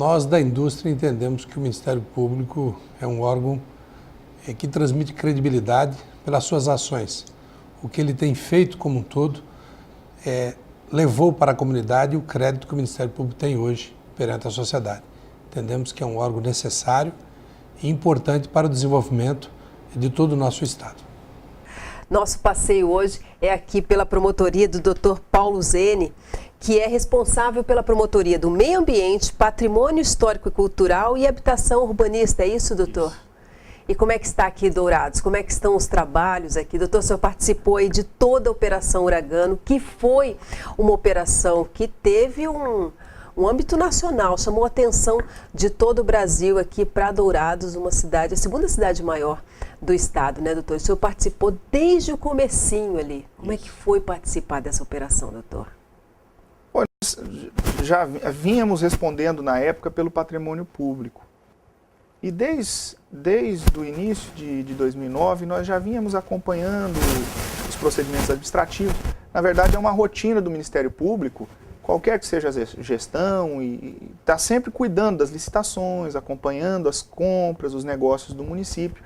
Nós da indústria entendemos que o Ministério Público é um órgão que transmite credibilidade pelas suas ações. O que ele tem feito como um todo levou para a comunidade o crédito que o Ministério Público tem hoje perante a sociedade. Entendemos que é um órgão necessário e importante para o desenvolvimento de todo o nosso Estado. Nosso passeio hoje é aqui pela promotoria do Dr. Paulo Zene, que é responsável pela promotoria do Meio Ambiente, Patrimônio Histórico e Cultural e Habitação Urbanista. É isso, doutor? Isso. E como é que está aqui Dourados? Como é que estão os trabalhos aqui? Doutor, o senhor participou aí de toda a Operação Uragano, que foi uma operação que teve um âmbito nacional, chamou a atenção de todo o Brasil aqui para Dourados, uma cidade, a segunda cidade maior do estado, né, doutor? O senhor participou desde o comecinho ali. Como é que foi participar dessa operação, doutor? Olha, já vínhamos respondendo na época pelo patrimônio público. E desde o início de 2009, nós já vínhamos acompanhando os procedimentos administrativos. Na verdade, é uma rotina do Ministério Público, qualquer que seja a gestão, e está sempre cuidando das licitações, acompanhando as compras, os negócios do município,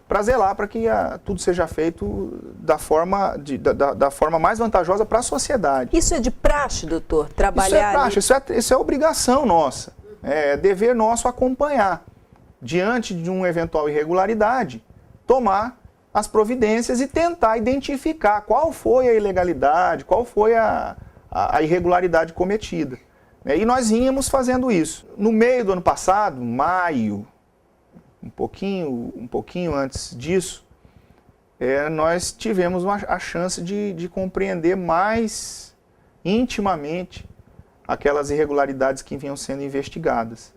para zelar para que tudo seja feito da forma mais vantajosa para a sociedade. Isso é de praxe, doutor? Trabalhar Isso é praxe, isso é obrigação nossa, é dever nosso acompanhar. Diante de uma eventual irregularidade, tomar as providências e tentar identificar qual foi a ilegalidade, qual foi a irregularidade cometida. E nós íamos fazendo isso. No meio do ano passado, maio, um pouquinho antes disso, nós tivemos a chance de compreender mais intimamente aquelas irregularidades que vinham sendo investigadas,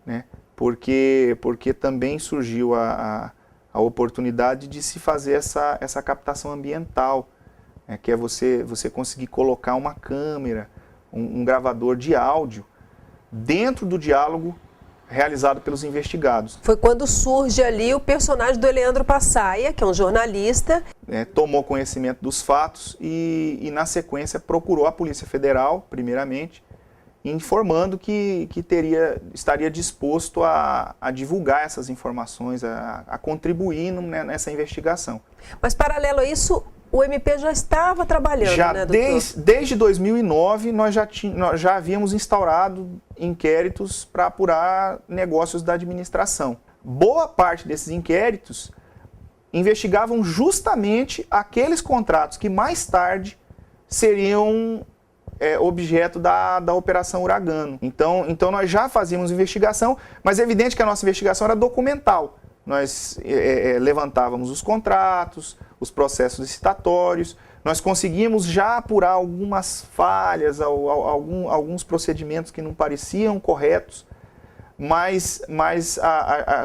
né? Porque também surgiu a oportunidade de se fazer essa captação ambiental, que é você conseguir colocar uma câmera, um gravador de áudio dentro do diálogo realizado pelos investigados. Foi quando surge ali o personagem do Eleandro Passaia, que é um jornalista. Tomou conhecimento dos fatos e na sequência, procurou a Polícia Federal, primeiramente, informando que estaria disposto a divulgar essas informações, a contribuir nessa investigação. Mas, paralelo a isso, o MP já estava trabalhando, né, doutor? Desde 2009, nós já havíamos instaurado inquéritos para apurar negócios da administração. Boa parte desses inquéritos investigavam justamente aqueles contratos que mais tarde seriam objeto da Operação Uragano. Então nós já fazíamos investigação, mas é evidente que a nossa investigação era documental. Nós levantávamos os contratos, os processos licitatórios, nós conseguimos já apurar algumas falhas, alguns procedimentos que não pareciam corretos, mas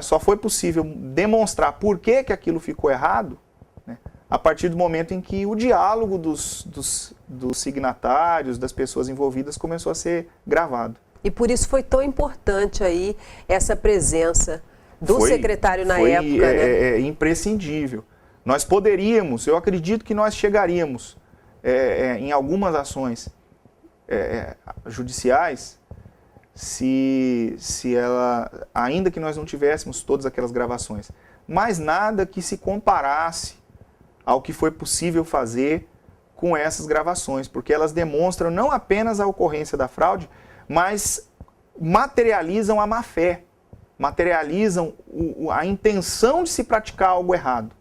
só foi possível demonstrar por que aquilo ficou errado, né, a partir do momento em que o diálogo dos signatários, das pessoas envolvidas, começou a ser gravado. E por isso foi tão importante aí essa presença do secretário na época, né? É imprescindível. Nós poderíamos, eu acredito que nós chegaríamos em algumas ações judiciais, se ainda que nós não tivéssemos todas aquelas gravações, mas nada que se comparasse ao que foi possível fazer com essas gravações, porque elas demonstram não apenas a ocorrência da fraude, mas materializam a má-fé, materializam a intenção de se praticar algo errado.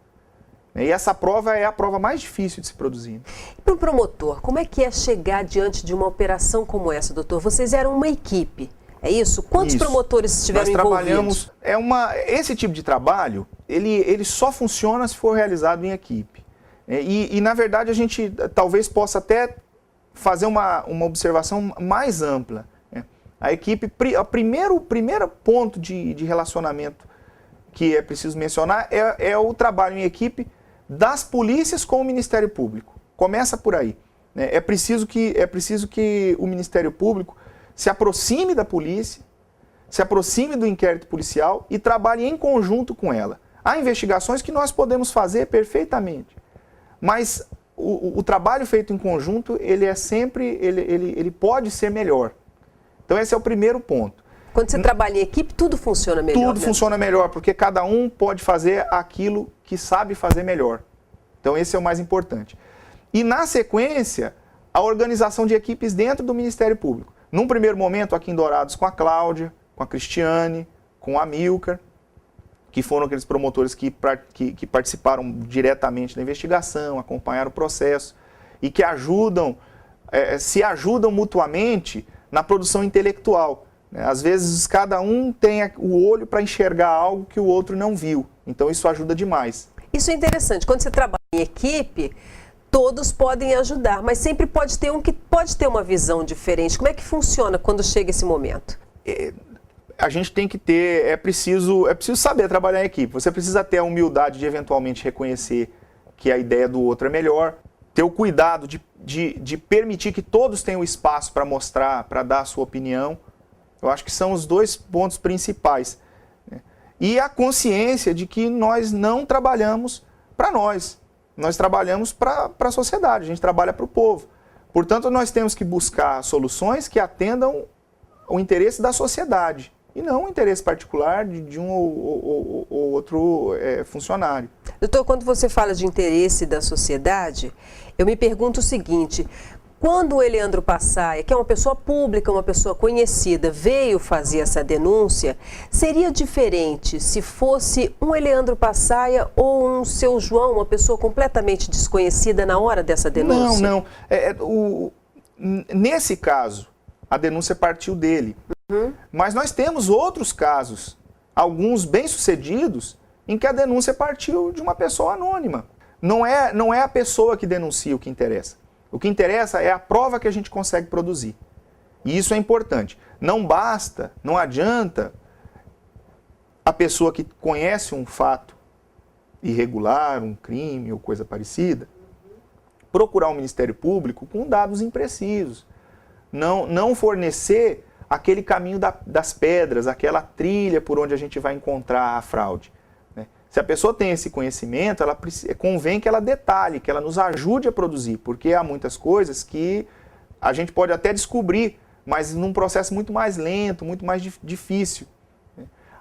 E essa prova é a prova mais difícil de se produzir. E para o promotor, como é que é chegar diante de uma operação como essa, doutor? Vocês eram uma equipe, é isso? Quantos promotores estiveram envolvidos? Esse tipo de trabalho, ele só funciona se for realizado em equipe. E na verdade, a gente talvez possa até fazer uma observação mais ampla. A equipe, o primeiro ponto de relacionamento que é preciso mencionar é o trabalho em equipe das polícias com o Ministério Público. Começa por aí. É preciso que o Ministério Público se aproxime da polícia, se aproxime do inquérito policial e trabalhe em conjunto com ela. Há investigações que nós podemos fazer perfeitamente, mas o trabalho feito em conjunto, ele pode ser melhor. Então esse é o primeiro ponto. Quando você trabalha em equipe, tudo funciona melhor. Tudo funciona melhor, porque cada um pode fazer aquilo que sabe fazer melhor. Então esse é o mais importante. E na sequência, a organização de equipes dentro do Ministério Público. Num primeiro momento, aqui em Dourados, com a Cláudia, com a Cristiane, com a Amilcar, que foram aqueles promotores que participaram diretamente da investigação, acompanharam o processo e que se ajudam mutuamente na produção intelectual. Às vezes, cada um tem o olho para enxergar algo que o outro não viu. Então, isso ajuda demais. Isso é interessante. Quando você trabalha em equipe, todos podem ajudar, mas sempre pode ter um que pode ter uma visão diferente. Como é que funciona quando chega esse momento? A gente tem que ter, é preciso saber trabalhar em equipe. Você precisa ter a humildade de eventualmente reconhecer que a ideia do outro é melhor, ter o cuidado de permitir que todos tenham espaço para mostrar, para dar a sua opinião. Eu acho que são os dois pontos principais. E a consciência de que nós não trabalhamos para nós. Nós trabalhamos para a sociedade, a gente trabalha para o povo. Portanto, nós temos que buscar soluções que atendam o interesse da sociedade e não o interesse particular de um ou outro funcionário. Doutor, quando você fala de interesse da sociedade, eu me pergunto o seguinte: quando o Eleandro Passaia, que é uma pessoa pública, uma pessoa conhecida, veio fazer essa denúncia, seria diferente se fosse um Eleandro Passaia ou um seu João, uma pessoa completamente desconhecida na hora dessa denúncia? Não. Nesse caso, a denúncia partiu dele. Mas nós temos outros casos, alguns bem-sucedidos, em que a denúncia partiu de uma pessoa anônima. Não é a pessoa que denuncia o que interessa. O que interessa é a prova que a gente consegue produzir. E isso é importante. Não basta, não adianta a pessoa que conhece um fato irregular, um crime ou coisa parecida, procurar o Ministério Público com dados imprecisos. Não fornecer aquele caminho das pedras, aquela trilha por onde a gente vai encontrar a fraude. Se a pessoa tem esse conhecimento, convém que ela detalhe, que ela nos ajude a produzir, porque há muitas coisas que a gente pode até descobrir, mas num processo muito mais lento, muito mais difícil.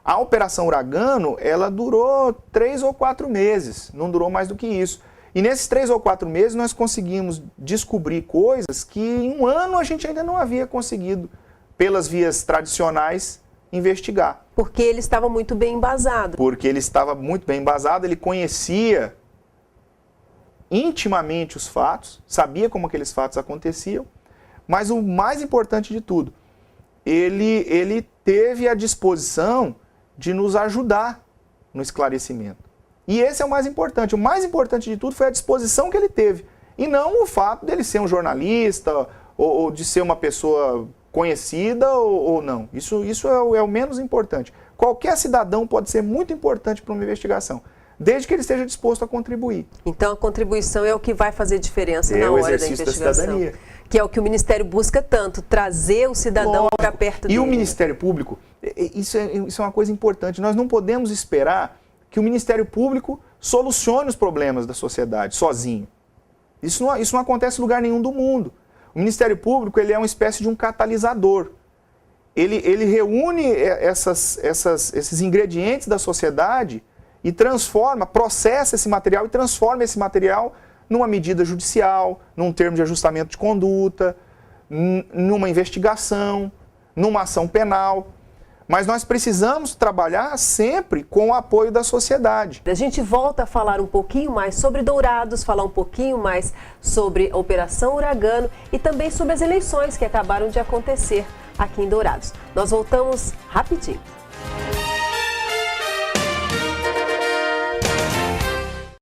A Operação Uragano, ela durou 3 ou 4 meses, não durou mais do que isso. E nesses 3 ou 4 meses nós conseguimos descobrir coisas que em um ano a gente ainda não havia conseguido, pelas vias tradicionais, investigar. Porque ele estava muito bem embasado. Porque ele estava muito bem embasado, ele conhecia intimamente os fatos, sabia como aqueles fatos aconteciam, mas o mais importante de tudo, ele teve a disposição de nos ajudar no esclarecimento. E esse é o mais importante. O mais importante de tudo foi a disposição que ele teve, e não o fato dele ser um jornalista ou de ser uma pessoa conhecida ou não. Isso é o menos importante. Qualquer cidadão pode ser muito importante para uma investigação, desde que ele esteja disposto a contribuir. Então a contribuição é o que vai fazer diferença na hora da investigação. Da cidadania. Que é o que o Ministério busca tanto, trazer o cidadão para perto dele. E o Ministério Público, isso é uma coisa importante, nós não podemos esperar que o Ministério Público solucione os problemas da sociedade sozinho. Isso não acontece em lugar nenhum do mundo. O Ministério Público ele é uma espécie de um catalisador. Ele reúne esses ingredientes da sociedade e processa esse material e transforma esse material numa medida judicial, num termo de ajustamento de conduta, numa investigação, numa ação penal. Mas nós precisamos trabalhar sempre com o apoio da sociedade. A gente volta a falar um pouquinho mais sobre Dourados, falar um pouquinho mais sobre a Operação Uragano e também sobre as eleições que acabaram de acontecer aqui em Dourados. Nós voltamos rapidinho.